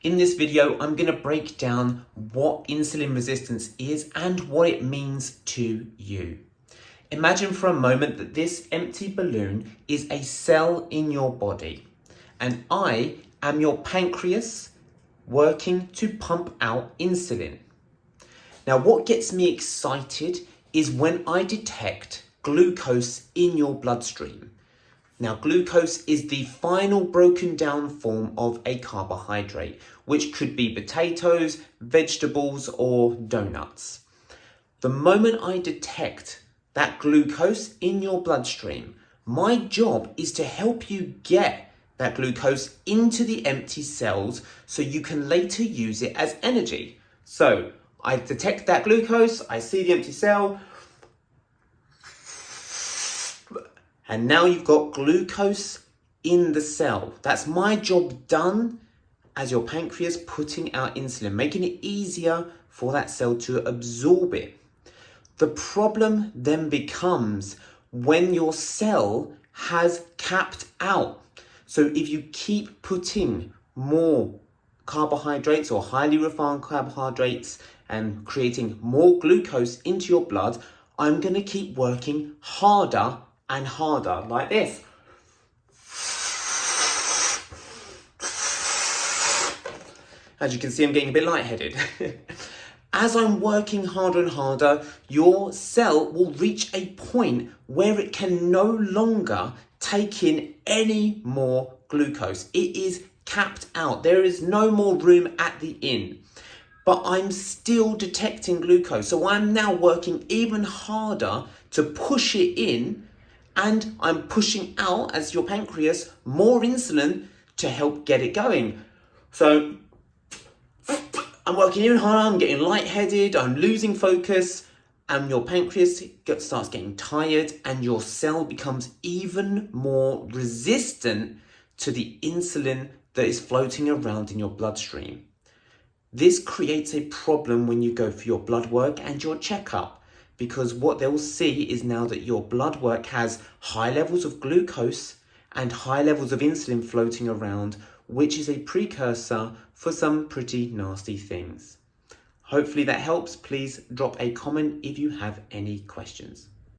In this video, I'm going to break down what insulin resistance is and what it means to you. Imagine for a moment that this empty balloon is a cell in your body, and I am your pancreas working to pump out insulin. Now, what gets me excited is when I detect glucose in your bloodstream. Now, glucose is the final broken down form of a carbohydrate, which could be potatoes, vegetables, or donuts. The moment I detect that glucose in your bloodstream, my job is to help you get that glucose into the empty cells so you can later use it as energy. So I detect that glucose, I see the empty cell, and now you've got glucose in the cell. That's my job done as your pancreas putting out insulin, making it easier for that cell to absorb it. The problem then becomes when your cell has capped out. So if you keep putting more carbohydrates or highly refined carbohydrates and creating more glucose into your blood, I'm going to keep working harder and harder, like this. As you can see, I'm getting a bit lightheaded. As I'm working harder and harder, your cell will reach a point where it can no longer take in any more glucose. It is capped out. There is no more room at the end. But I'm still detecting glucose. So I'm now working even harder to push it in, and I'm pushing out, as your pancreas, more insulin to help get it going. So I'm working even harder, I'm getting lightheaded, I'm losing focus, and your pancreas starts getting tired, and your cell becomes even more resistant to the insulin that is floating around in your bloodstream. This creates a problem when you go for your blood work and your checkup, because what they'll see is now that your blood work has high levels of glucose and high levels of insulin floating around, which is a precursor for some pretty nasty things. Hopefully that helps. Please drop a comment if you have any questions.